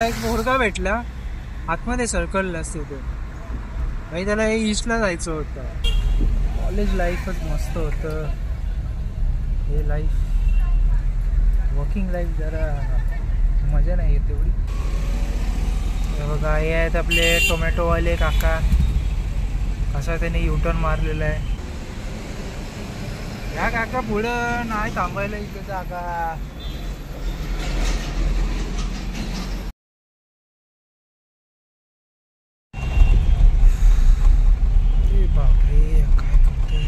एक मुलगा भेटला आतमध्ये सर्कलला असते तो भाई, त्याला ईस्टला जायचं होतं. कॉलेज लाईफच मस्त होतं. हे लाईफ, वर्किंग लाईफ जरा मजा नाही येत तेवढी. हे बघा, हे आहेत आपले टोमॅटोवाले काका. कसा त्याने युटर्न मारलेला आहे. या काका पुढं नाही थांबायला इथे जागा. बापरे, काय करतोय.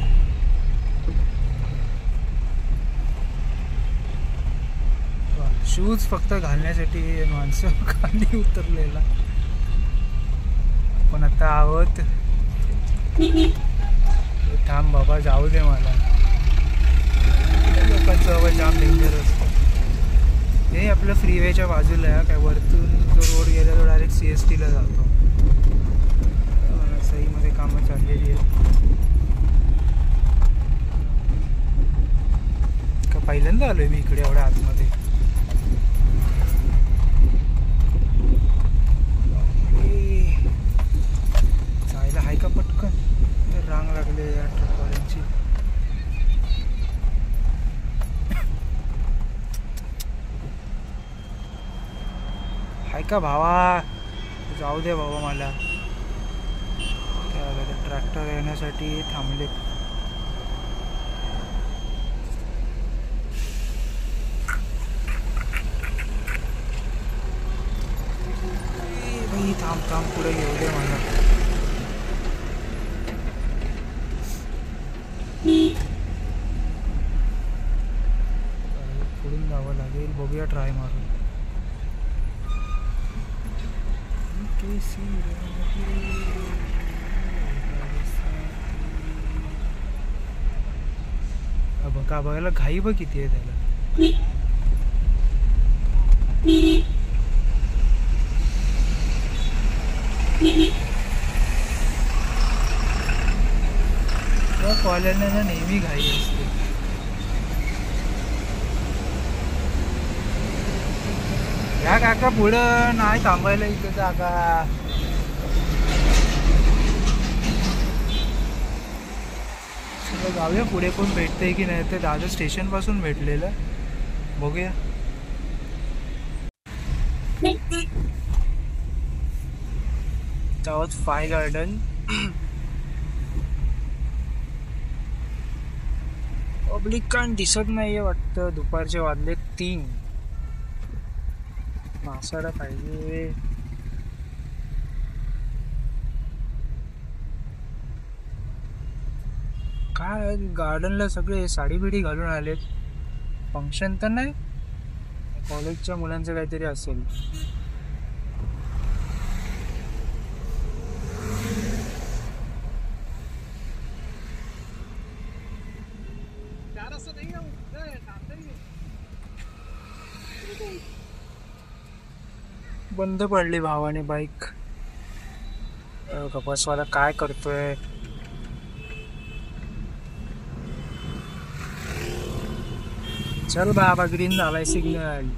शूज फक्त घालण्यासाठी माणसं खाली उतरलेला. पण आता आहोत. थांब बाबा, जाऊ दे मला. लोकांचं आवाज जाम डेंजरस. हे आपलं फ्रीवेच्या बाजूला आहे. काय वरतून जो रोड गेला तो डायरेक्ट CST ला जातो. सहीमध्ये कामं चाललेली आहेत. का पहिल्यांदा आलोय मी इकडे एवढ्या आतमध्ये. जायला आहे का पटकन? रांग लागले या ट्रकवाल्यांची. आहे का भावा? जाऊ दे बाबा मला. ट्रॅक्टर येण्यासाठी थांबले. भाई थांब थांब, पुढे घेऊ दे मला. पुढून जावं लागेल. बघूया, ट्राय मारून. का बघायला घाई बघ किती आहे त्याला. कॉलेजला नेहमी घाई असते. या काका पुढं नाही थांबायला इथे जागा. जाऊया पुढे, कोण भेटतंय की नाही. ते दादर स्टेशन पासून भेटलेलं. बघूया. South five garden. पब्लिक कान दिसत नाहीये वाटतं. दुपारचे वाजले 3. मासाला पाहिजे. काय गार्डनला सगळे साडी बिडी घालून आलेत. फंक्शन तर नाही, कॉलेजच्या मुलांचं काहीतरी असेल. बंद पडली भावाने बाईक. बसवाला काय करतोय. चल बाबा, ग्रीन झालाय सिग्नल.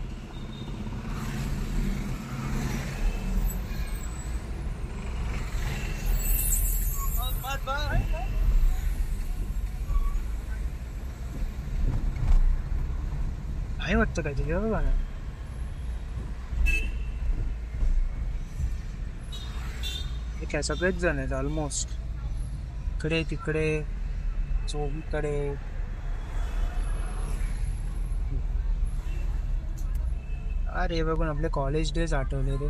आहे वाटतं काय तुझ्या बघा. काय सगळेच जण आहेत ऑलमोस्ट. इकडे तिकडे चोहीकडे. अरे बघून आपले कॉलेज डेज आठवले रे.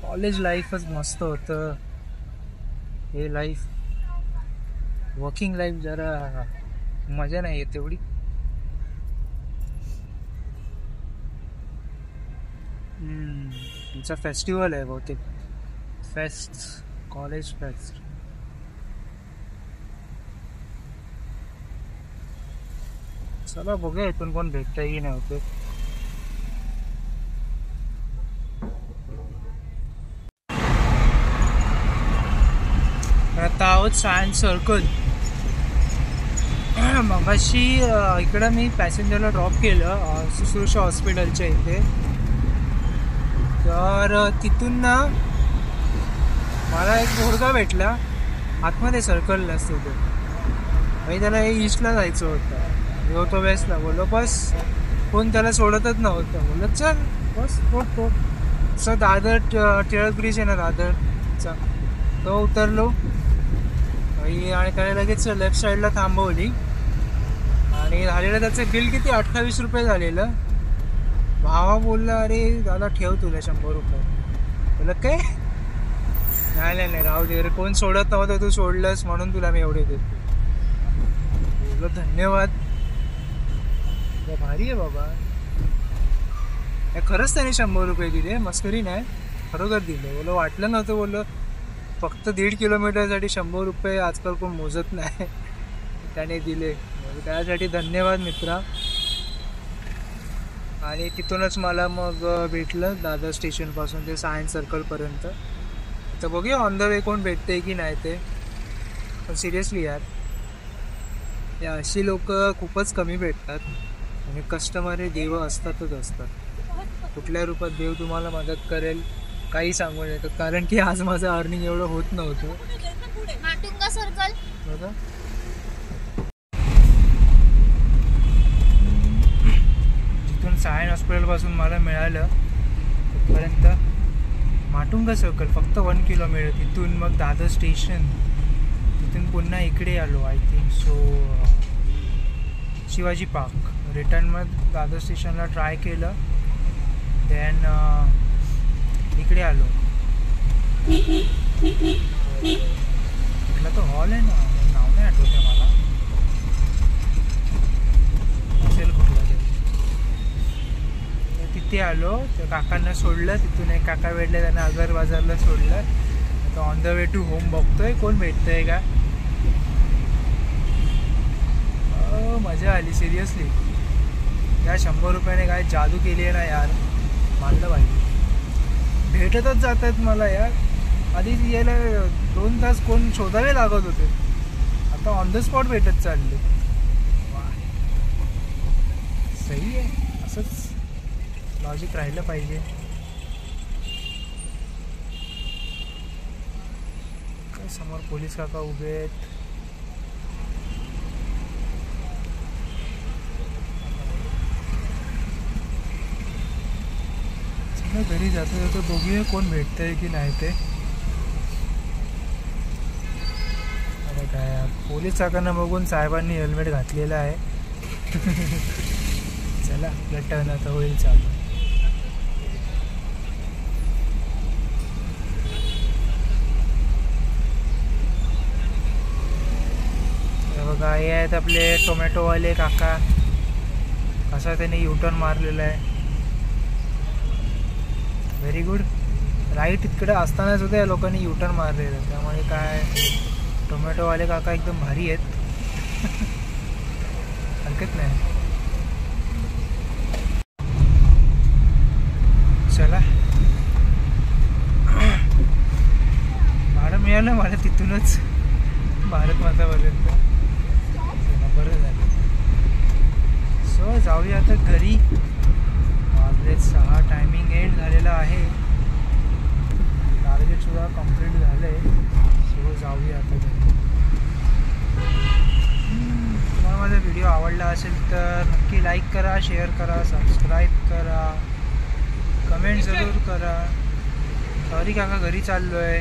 कॉलेज लाईफच मस्त होतं. हे लाईफ, वर्किंग लाईफ जरा मजा नाही येत तेवढी. तुमचा फेस्टिवल आहे बहुतेक. Fest, college fest. चला बघूया इथून कोण भेटतंय की नाही होते. आता आहोत सायन्स सर्कल. मगाशी इकडं मी पॅसेंजरला ड्रॉप केलं शुश्रूषा हॉस्पिटलच्या इथे. तर तिथून ना मला एक मुलगा भेटला आतमध्ये सर्कलला असतो तो. आणि त्याला ईस्टला जायचं होतं, मी होतो वेस्टला. बोललो बस, कोण त्याला सोडतच नव्हतं. बोललो चल बस तो असं दादर टिळक ब्रिज आहे ना दादरचा, तो उतरलो आणि त्याला लगेच लेफ्ट साईडला थांबवली. आणि झालेलं त्याचं बिल किती 28 रुपये झालेलं. भावा बोलला अरे दादा ठेव तुला 100 रुपये. बोललं काय? नाही राहू दे रे, कोण सोडत नव्हतं, तू सोडलंस म्हणून तुला मी एवढे देतो. बोललो धन्यवाद, भारी आहे बाबा. खरंच त्याने 100 रुपये दिले, मस्करी नाही, खरोखर दिले. बोललो वाटलं नव्हतं. बोललो फक्त 1.5 किलोमीटरसाठी 100 रुपये आजकाल कोण मोजत नाही, त्याने दिले. त्यासाठी धन्यवाद मित्रा. आणि तिथूनच मला मग भेटलं दादर स्टेशनपासून ते सायन्स सर्कलपर्यंत. तर बघूया ऑन द वे कोण भेटते की नाही ते. पण सिरियसली यार, या अशी लोक खूपच कमी भेटतात. आणि कस्टमर हे देव असतातच असतात. कुठल्या रूपात देव तुम्हाला मदत करेल काही सांगून येतं. कारण की आज माझं अर्निंग एवढं होत नव्हतं. माटुंगा सर्कल बघा, जिथून सायन हॉस्पिटलपासून मला मिळालं तिथपर्यंत माटुंगा सर्कल फक्त 1 किलोमीटर. तिथून मग दादर स्टेशन, तिथून पुन्हा इकडे आलो I think so Shivaji park. Return मग दादर स्टेशनला ट्राय केलं, देन इकडे आलो. म्हटलं तो हॉल आहे ना, नाव नाही आठवत आहे मला, असेल कुठला तरी. तिथे आलो, त्या काकांना सोडलं. तिथून एक काका भेटले, त्यांना अगर बाजारला सोडलं. आता on the way to home बघतोय कोण भेटतंय का. मजा आली सिरियसली. या 100 रुपयाने काय जादू केली आहे ना यार, मानलं पाहिजे. भेटतच जात आहेत मला यार. आधी यायला 2 तास कोण शोधावे लागत होते, आता ऑन द स्पॉट भेटत चालले. वा, सही आहे. असंच लॉजिक राहिलं पाहिजे. काय समोर पोलीस काका उभे आहेत. घरी जातो बघूया कोण भेटतंय की नाही ते. अरे काय पोलीस काकांना बघून साहेबांनी हेल्मेट घातलेलं आहे. चला आपलं टर्न आता होईल चालू. बघा हे आहेत आपले टोमॅटोवाले काका. असा त्याने युटर्न मारलेला आहे. Very good. राईट इकडे असतानाच होतं या लोकांनी युटर्न मारलेलं, त्यामुळे काय टोमॅटोवाले काका एकदम भारी आहेत. हरकत नाही. चला, भाडं मिळालं मला तिथूनच भारत मातापर्यंत. बरं झालं. सो जाऊया आता घरी. वाजले 6, टायमिंग एंड झालेला आहे. टार्गेट सुद्धा कंप्लीट झालं आहे. सो जाऊया आता घरी. तुम्हाला माझा व्हिडिओ आवडला असेल तर नक्की लाईक करा, शेअर करा, सबस्क्राईब करा, कमेंट जरूर करा. सॉरी काका घरी चाललो आहे,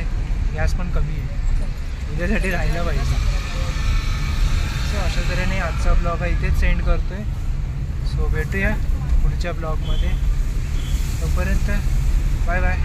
गॅस पण कमी आहे, उद्यासाठी राहिला पाहिजे. सो अशा तऱ्हेने आजचा ब्लॉग आहे इथेच सेंड करतो आहे. सो भेटूया पुढच्या ब्लॉगमध्ये. तोपर्यंत बाय बाय.